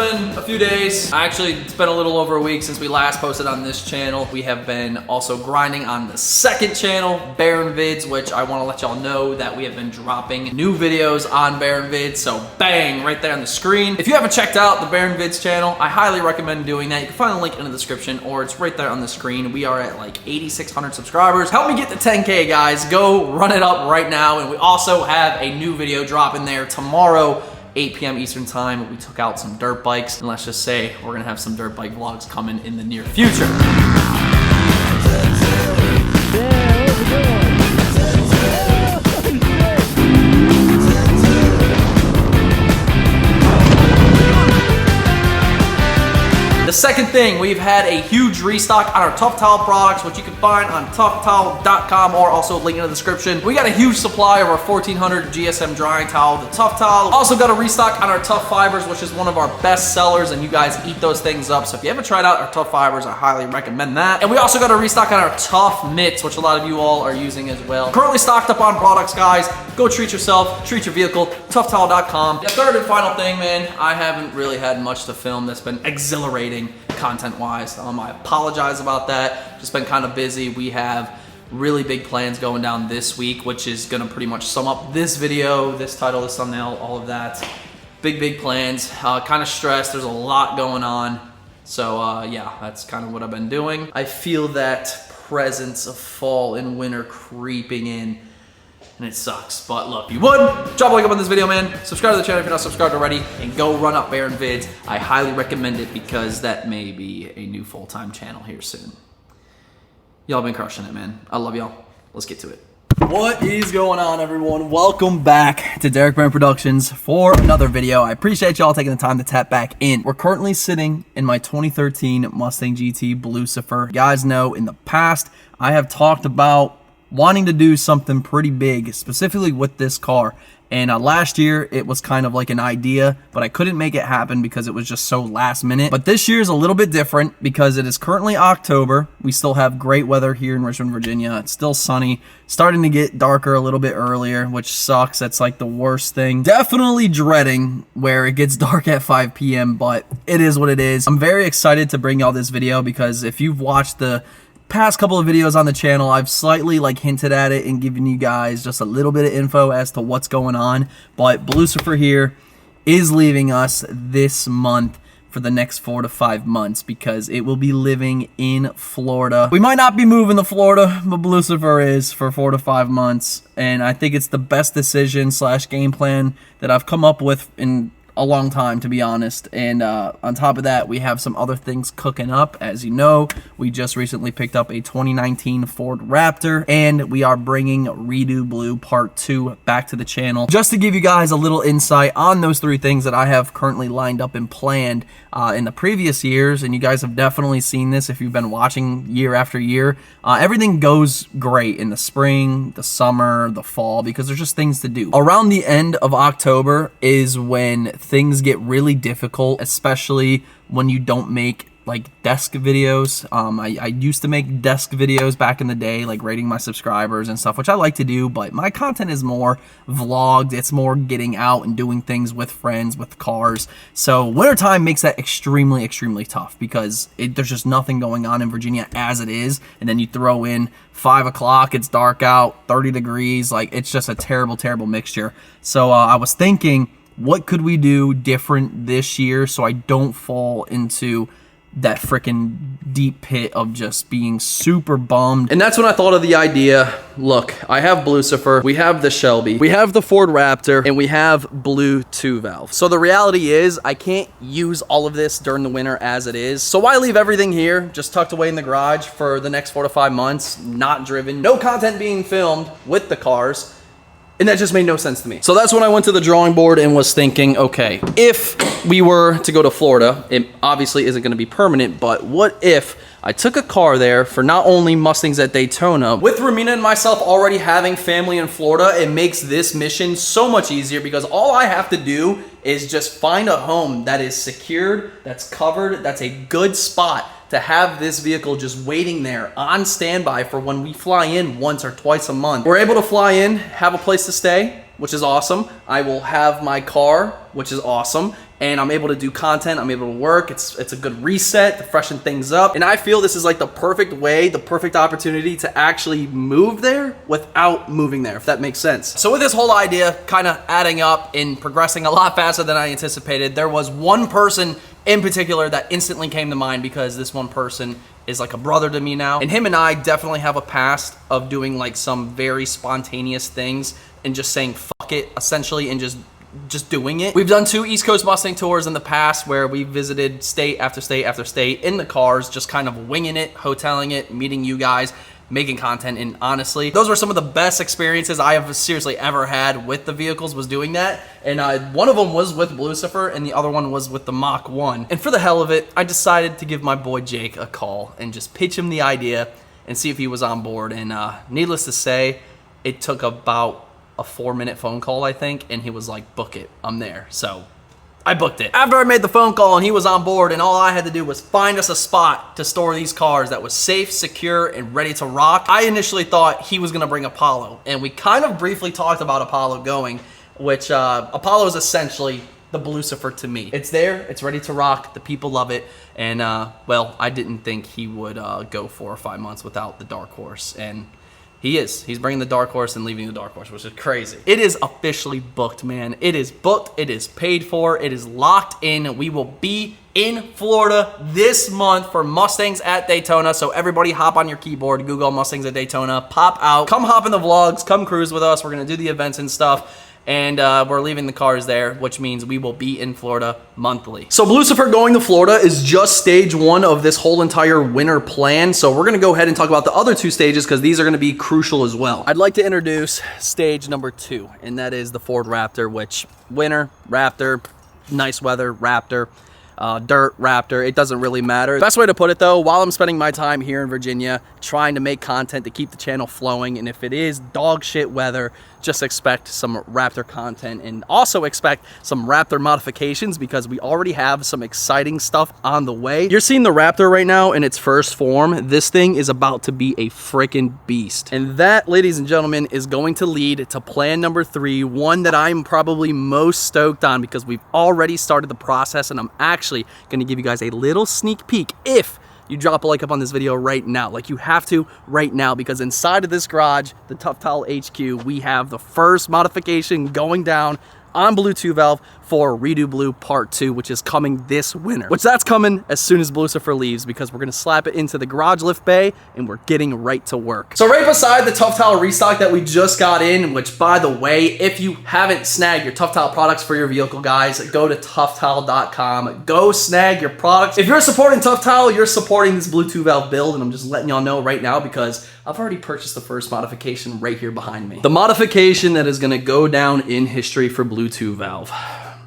been a few days. Actually, it's been a little over a week since we last posted on this channel. We have been also grinding on the second channel, Baron Vids, which I want to let y'all know that we have been dropping new videos on Baron Vids. So bang, right there on the screen. If you haven't checked out the Baron Vids channel, I highly recommend doing that. You can find the link in the description or it's right there on the screen. We are at like 8,600 subscribers. Help me get to 10K, guys. Go run it up right now. And we also have a new video dropping there tomorrow, 8 p.m. Eastern time. We took out some dirt bikes, and let's just say we're gonna have some dirt bike vlogs coming in the near future. The second thing, we've had a huge restock on our Tough Towel products, which you can find on toughtowel.com or also link in the description. We got a huge supply of our 1400 GSM drying towel, the Tough Towel. Also got a restock on our Tough Fibers, which is one of our best sellers, and you guys eat those things up. So if you haven't tried out our Tough Fibers, I highly recommend that. And we also got a restock on our Tough Mitts, which a lot of you all are using as well. Currently stocked up on products, guys. Go treat yourself, treat your vehicle, toughtowel.com. The third and final thing, man, I haven't really had much to film that's been exhilarating content-wise. I apologize about that. Just been kind of busy. We have really big plans going down this week, which is gonna pretty much sum up this video, this title, this thumbnail, all of that. Big plans. Kind of stressed. There's a lot going on. So yeah, that's kind of what I've been doing. I feel that presence of fall and winter creeping in, and it sucks. But look, if you would, drop a like up on this video, man. Subscribe to the channel if you're not subscribed already, and go run up Baron Vids. I highly recommend it because that may be a new full-time channel here soon. Y'all been crushing it, man. I love y'all. Let's get to it. What is going on, everyone? Welcome back to Derek Baron Productions for another video. I appreciate y'all taking the time to tap back in. We're currently sitting in my 2013 Mustang GT Blucifer. You guys know in the past, I have talked about wanting to do something pretty big, specifically with this car. And last year, it was kind of like an idea, but I couldn't make it happen because it was just so last minute. But this year is a little bit different because it is currently October. We still have great weather here in Richmond, Virginia. It's still sunny, starting to get darker a little bit earlier, which sucks. That's like the worst thing. Definitely dreading where it gets dark at 5 p.m., but it is what it is. I'm very excited to bring y'all this video because if you've watched the past couple of videos on the channel, I've slightly like hinted at it and given you guys just a little bit of info as to what's going on. But Blucifer here is leaving us this month for the next 4 to 5 months because it will be living in Florida. We might not be moving to Florida, but Blucifer is for 4 to 5 months, and I think it's the best decision / game plan that I've come up with in a long time, to be honest. And on top of that, we have some other things cooking up. As you know, we just recently picked up a 2019 Ford Raptor, and we are bringing Redo Blue Part 2 back to the channel, just to give you guys a little insight on those 3 things that I have currently lined up and planned in the previous years. And you guys have definitely seen this if you've been watching year after year. Everything goes great in the spring, the summer, the fall, because there's just things to do. Around the end of October is when things get really difficult, especially when you don't make like desk videos. I used to make desk videos back in the day, like rating my subscribers and stuff, which I like to do, but my content is more vlogged. It's more getting out and doing things with friends, with cars. So wintertime makes that extremely tough because there's just nothing going on in Virginia as it is, and then you throw in 5 o'clock, it's dark out, 30 degrees, like it's just a terrible mixture. So I was thinking, what could we do different this year so I don't fall into that freaking deep pit of just being super bummed? And that's when I thought of the idea. Look, I have Blucifer, we have the Shelby, we have the Ford Raptor, and we have Blue 2 valve. So the reality is I can't use all of this during the winter as it is. So why leave everything here, just tucked away in the garage for the next 4 to 5 months, not driven, no content being filmed with the cars? And that just made no sense to me. So that's when I went to the drawing board and was thinking, okay, if we were to go to Florida, it obviously isn't gonna be permanent, but what if I took a car there for not only Mustangs at Daytona, with Ramina and myself already having family in Florida, it makes this mission so much easier because all I have to do is just find a home that is secured, that's covered, that's a good spot to have this vehicle just waiting there on standby for when we fly in once or twice a month. We're able to fly in, have a place to stay, which is awesome. I will have my car, which is awesome. And I'm able to do content, I'm able to work. It's a good reset to freshen things up. And I feel this is like the perfect way, the perfect opportunity to actually move there without moving there, if that makes sense. So with this whole idea kind of adding up and progressing a lot faster than I anticipated, there was one person in particular that instantly came to mind, because this one person is like a brother to me now. And him and I definitely have a past of doing like some very spontaneous things and just saying fuck it, essentially, and just doing it. We've done 2 East Coast Mustang tours in the past where we visited state after state after state in the cars, just kind of winging it, hoteling it, meeting you guys, making content. And honestly, those were some of the best experiences I have seriously ever had with the vehicles, was doing that. And one of them was with Blucifer and the other one was with the Mach 1. And for the hell of it, I decided to give my boy Jake a call and just pitch him the idea and see if he was on board. And needless to say, it took about a 4-minute phone call, I think, and he was like, book it, I'm there. So I booked it. After I made the phone call and he was on board, and all I had to do was find us a spot to store these cars that was safe, secure, and ready to rock, I initially thought he was gonna bring Apollo. And we kind of briefly talked about Apollo going, which Apollo is essentially the Blucifer to me. It's there, it's ready to rock, the people love it, and well, I didn't think he would go 4 or 5 months without the Dark Horse, and he is. He's bringing the Dark Horse and leaving the Dark Horse, which is crazy. It is officially booked, man. It is booked. It is paid for. It is locked in. We will be in Florida this month for Mustangs at Daytona. So everybody hop on your keyboard, Google Mustangs at Daytona, pop out, come hop in the vlogs, come cruise with us. We're going to do the events and stuff. And we're leaving the cars there, which means we will be in Florida monthly. So Blucifer going to Florida is just stage 1 of this whole entire winter plan. So we're gonna go ahead and talk about the other 2 stages, because these are gonna be crucial as well. I'd like to introduce stage number 2, and that is the Ford Raptor, which winter, Raptor, nice weather, Raptor. Dirt, Raptor, it doesn't really matter. Best way to put it though, while I'm spending my time here in Virginia trying to make content to keep the channel flowing, and if it is dog shit weather, just expect some Raptor content, and also expect some Raptor modifications, because we already have some exciting stuff on the way. You're seeing the Raptor right now in its first form. This thing is about to be a freaking beast. And that, ladies and gentlemen, is going to lead to plan number 3, one that I'm probably most stoked on, because we've already started the process, and I'm actually going to give you guys a little sneak peek if you drop a like up on this video right now. Like, you have to right now, because inside of this garage, the Tough Towel HQ, we have the first modification going down on Blue 2 Valve for Redo Blue Part 2, which is coming this winter. Which that's coming as soon as Blucifer leaves, because we're gonna slap it into the garage lift bay and we're getting right to work. So right beside the Tough Towel restock that we just got in, which by the way, if you haven't snagged your Tough Towel products for your vehicle, guys, go to toughtowel.com. Go snag your products. If you're supporting Tough Towel, you're supporting this Blue 2 Valve build, and I'm just letting y'all know right now because I've already purchased the first modification right here behind me. The modification that is gonna go down in history for Blue 2 Valve.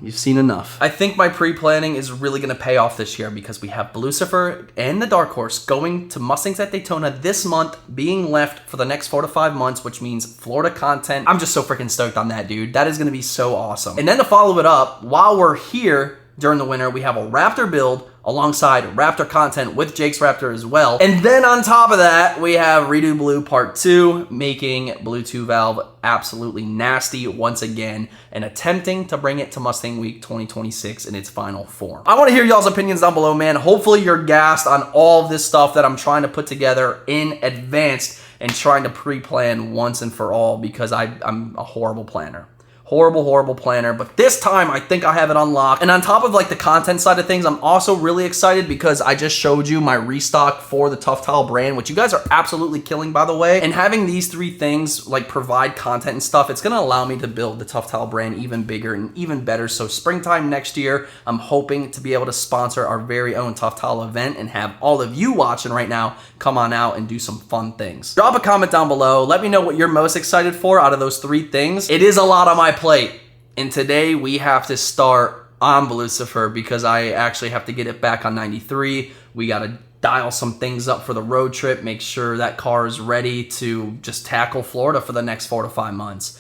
You've seen enough. I think my pre-planning is really gonna pay off this year, because we have Blucifer and the Dark Horse going to Mustangs at Daytona this month, being left for the next 4 to 5 months, which means Florida content. I'm just so freaking stoked on that, dude. That is gonna be so awesome. And then to follow it up, while we're here during the winter, we have a Raptor build alongside Raptor content with Jake's Raptor as well. And then on top of that, we have Redo Blue Part 2, making Blue 2 Valve absolutely nasty once again, and attempting to bring it to Mustang Week 2026 in its final form. I want to hear y'all's opinions down below, man. Hopefully you're gassed on all of this stuff that I'm trying to put together in advance and trying to pre-plan once and for all, because I'm a horrible planner. Horrible planner, but this time I think I have it unlocked. And on top of like the content side of things, I'm also really excited because I just showed you my restock for the Tough Towel brand, which you guys are absolutely killing, by the way. And having these 3 things like provide content and stuff, it's gonna allow me to build the Tough Towel brand even bigger and even better. So springtime next year, I'm hoping to be able to sponsor our very own Tough Towel event and have all of you watching right now come on out and do some fun things. Drop a comment down below. Let me know what you're most excited for out of those 3 things. It is a lot on my plate, and today we have to start on Blucifer because I actually have to get it back on 93. We got to dial some things up for the road trip, make sure that car is ready to just tackle Florida for the next 4 to 5 months.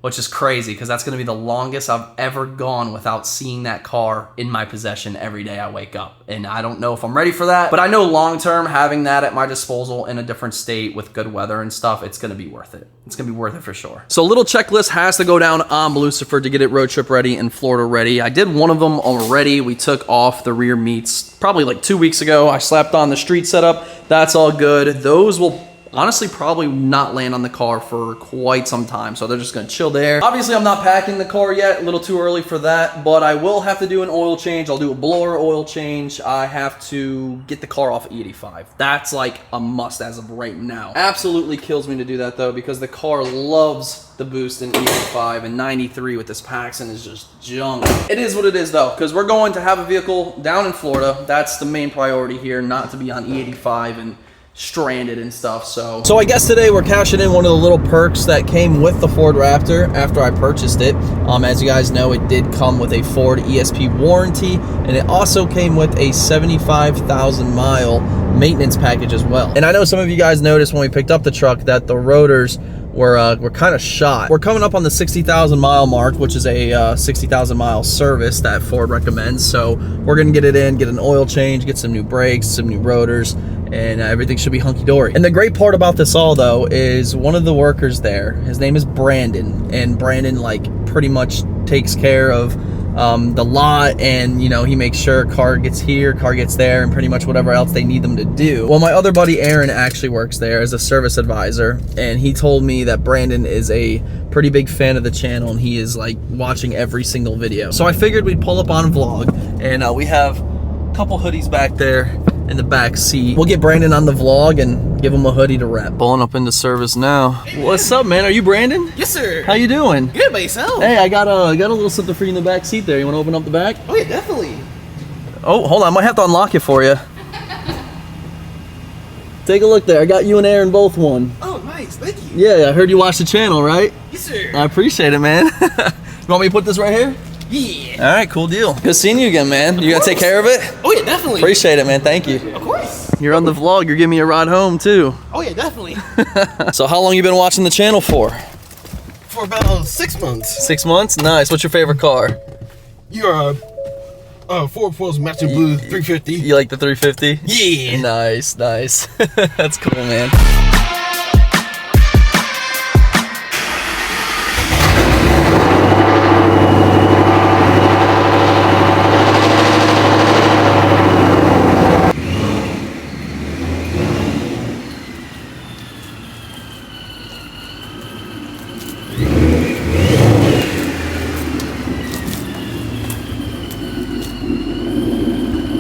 which is crazy because that's going to be the longest I've ever gone without seeing that car in my possession every day I wake up. And I don't know if I'm ready for that, but I know long term having that at my disposal in a different state with good weather and stuff, it's going to be worth it. It's going to be worth it for sure. So a little checklist has to go down on Blucifer to get it road trip ready and Florida ready. I did one of them already. We took off the rear meats probably like 2 weeks ago. I slapped on the street setup. That's all good. Those will honestly probably not land on the car for quite some time, so they're just gonna chill there. Obviously, I'm not packing the car yet, a little too early for that, but I will have to do an oil change. I'll do a blower oil change. I have to get the car off E85. That's like a must as of right now. Absolutely kills me to do that though, because the car loves the boost in E85, and 93 with this Paxton is just junk. It is what it is though, because we're going to have a vehicle down in Florida. That's the main priority here, not to be on E85 and stranded and stuff. So I guess today we're cashing in one of the little perks that came with the Ford Raptor after I purchased it. As you guys know, it did come with a Ford ESP warranty, and it also came with a 75,000 mile maintenance package as well. And I know some of you guys noticed when we picked up the truck that the rotors were kind of shot. We're coming up on the 60,000 mile mark, which is a 60,000 mile service that Ford recommends. So we're gonna get it in, get an oil change, get some new brakes, some new rotors, and everything should be hunky-dory. And the great part about this all though is one of the workers there, his name is Brandon, and Brandon like pretty much takes care of the lot, and you know, he makes sure car gets here, car gets there, and pretty much whatever else they need them to do. Well, my other buddy Aaron actually works there as a service advisor, and he told me that Brandon is a pretty big fan of the channel, and he is like watching every single video. So I figured we'd pull up on vlog, and we have a couple hoodies back there in the back seat. We'll get Brandon on the vlog and give him a hoodie to rep. Pulling up into service now. Hey, what's up, man? Are you Brandon? Yes, sir. How you doing? Good, by yourself. Hey, I got a little something for you in the back seat there. You want to open up the back? Oh yeah, definitely. Oh, hold on. I might have to unlock it for you. Take a look there. I got you and Aaron both one. Oh, nice. Thank you. Yeah, I heard you watch the channel, right? Yes, sir. I appreciate it, man. You want me to put this right here? Yeah. All right, cool deal. Good seeing you again, man. You gonna take care of it? Oh yeah, definitely. Appreciate it, man. Thank you. Of course. You're on the vlog. You're giving me a ride home, too. Oh yeah, definitely. So how long you been watching the channel for? For about 6 months. 6 months? Nice. What's your favorite car? You're Ford Pulse matching blue 350. You like the 350? Yeah. Nice, nice. That's cool, man.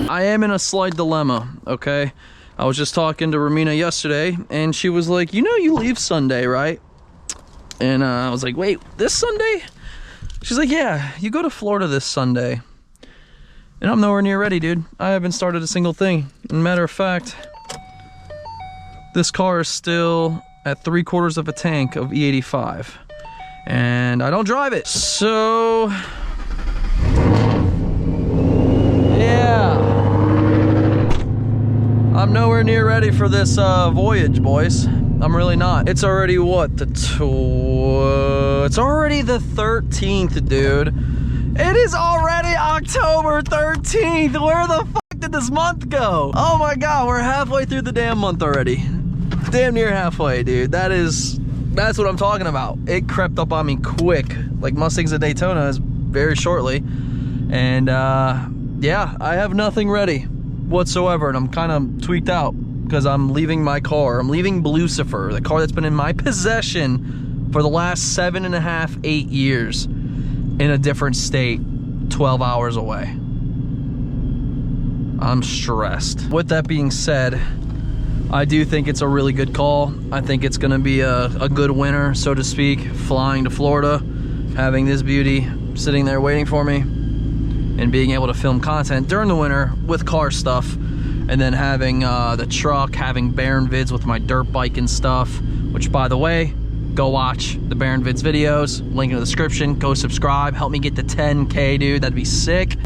I am in a slight dilemma, okay? I was just talking to Ramina yesterday, and she was like, you know you leave Sunday, right? And I was like, wait, this Sunday? She's like, yeah, you go to Florida this Sunday. And I'm nowhere near ready, dude. I haven't started a single thing. And matter of fact, this car is still at 3/4 of a tank of E85. And I don't drive it. So, yeah. I'm nowhere near ready for this voyage, boys. I'm really not. It's already what? It's already the 13th, dude. It is already October 13th. Where the fuck did this month go? Oh my God, we're halfway through the damn month already. Damn near halfway, dude. That's what I'm talking about. It crept up on me quick. Like Mustangs at Daytona is very shortly. And yeah, I have nothing ready whatsoever, and I'm kind of tweaked out because I'm leaving my car. I'm leaving Blucifer, the car that's been in my possession for the last 7.5, 8 years, in a different state, 12 hours away. I'm stressed. With that being said, I do think it's a really good call. I think it's gonna be a good winter, so to speak, flying to Florida, having this beauty sitting there waiting for me, and being able to film content during the winter with car stuff, and then having the truck, having Baron vids with my dirt bike and stuff, which, by the way, go watch the Baron vids videos, link in the description, go subscribe, help me get to 10K, dude, that'd be sick.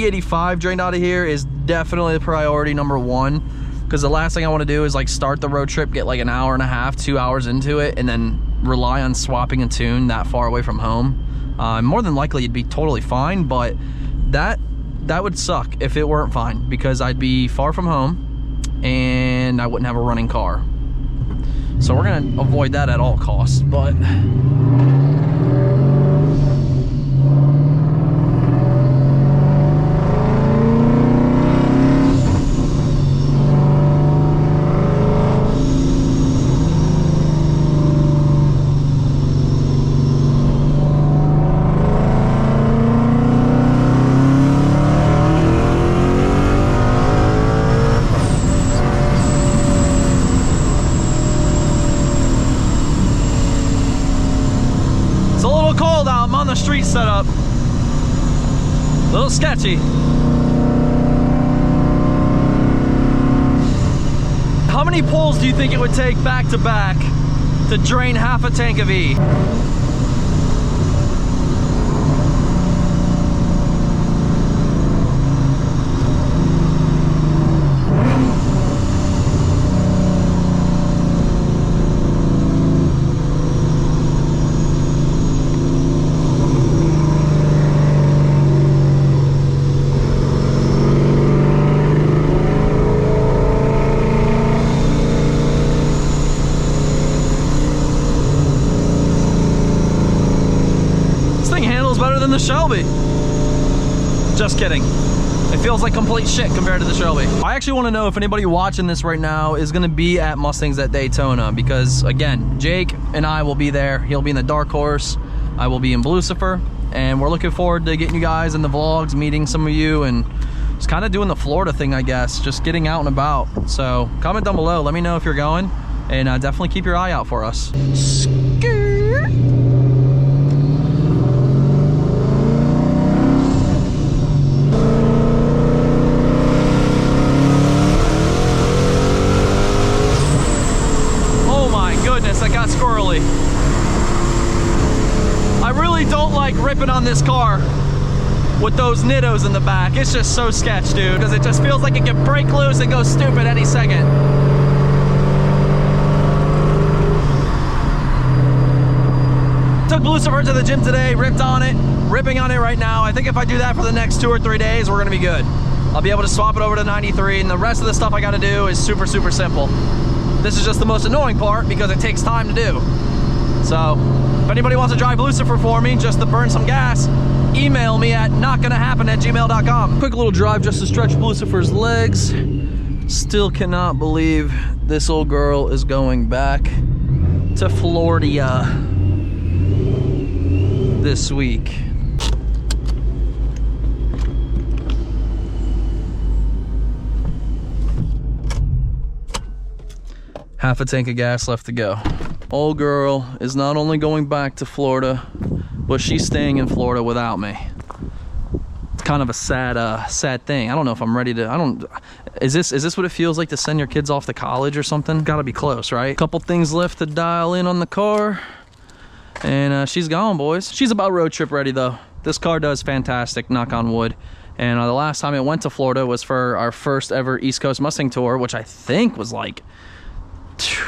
E85 drained out of here is definitely priority number one, because the last thing I want to do is like start the road trip, get like an hour and a half, 2 hours into it, and then rely on swapping a tune that far away from home. More than likely you'd be totally fine, but that would suck if it weren't fine, because I'd be far from home and I wouldn't have a running car. So we're gonna avoid that at all costs, but street setup, a little sketchy. How many pulls do you think it would take back to back to drain half a tank of E? Better than the Shelby. Just kidding. It feels like complete shit compared to the Shelby. I actually want to know if anybody watching this right now is going to be at Mustangs at Daytona, because again, Jake and I will be there. He'll be in the Dark Horse. I will be in Blucifer, and we're looking forward to getting you guys in the vlogs, meeting some of you, and just kind of doing the Florida thing, I guess. Just getting out and about. So comment down below. Let me know if you're going, and definitely keep your eye out for us. That got squirrely. I really don't like ripping on this car with those nittos in the back. It's just so sketch, dude, because it just feels like it can break loose and go stupid any second. Took Blucifer to the gym today, ripped on it, ripping on it right now. I think if I do that for the next 2 or 3 days, we're gonna be good. I'll be able to swap it over to 93, and the rest of the stuff I gotta do is super, super simple. This is just the most annoying part because it takes time to do. So if anybody wants to drive Blucifer for me just to burn some gas, email me at notgonnahappen@gmail.com. Quick little drive just to stretch Blucifer's legs. Still cannot believe this old girl is going back to Florida this week. Half a tank of gas left to go. Old girl is not only going back to Florida, but she's staying in Florida without me. It's kind of a sad thing. I don't know if I'm ready to, is this what it feels like to send your kids off to college or something? Gotta be close, right? Couple things left to dial in on the car, and she's gone, boys. She's about road trip ready though. This car does fantastic, knock on wood. And the last time it went to Florida was for our first ever East Coast Mustang tour, which I think was like,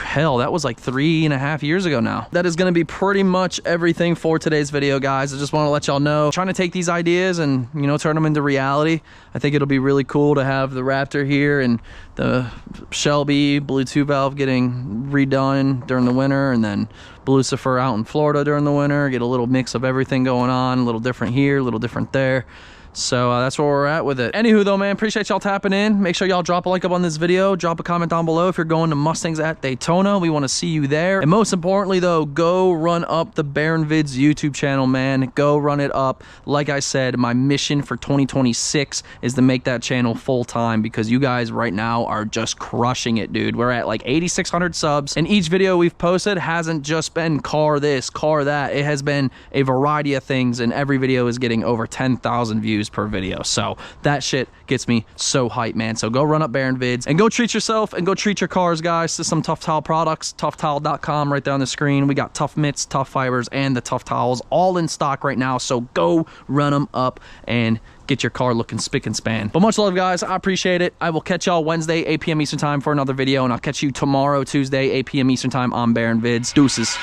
hell, that was like 3.5 years ago now. That is going to be pretty much everything for today's video, guys. I just want to let y'all know, trying to take these ideas and, you know, turn them into reality. I think it'll be really cool to have the Raptor here and the Shelby Blue 2 valve getting redone during the winter, and then Blucifer out in Florida during the winter. Get a little mix of everything going on, a little different here, a little different there. So that's where we're at with it. Anywho though, man, appreciate y'all tapping in. Make sure y'all drop a like up on this video. Drop a comment down below if you're going to Mustangs at Daytona. We want to see you there. And most importantly though, go run up the Baron Vids YouTube channel, man. Go run it up. Like I said, my mission for 2026 is to make that channel full time, because you guys right now are just crushing it, dude. We're at like 8,600 subs, and each video we've posted hasn't just been car this, car that. It has been a variety of things, and every video is getting over 10,000 views. views per video. So that shit gets me so hyped, man. So go run up Baron Vids and go treat yourself and go treat your cars, guys, to some Tough Towel products. ToughTowel.com right there on the screen. We got Tough Mitts, Tough Fibers, and the Tough Towels all in stock right now. So go run them up and get your car looking spick and span. But much love, guys. I appreciate it. I will catch y'all Wednesday, 8 p.m. Eastern time for another video, and I'll catch you tomorrow, Tuesday, 8 p.m. Eastern time on Baron Vids. Deuces.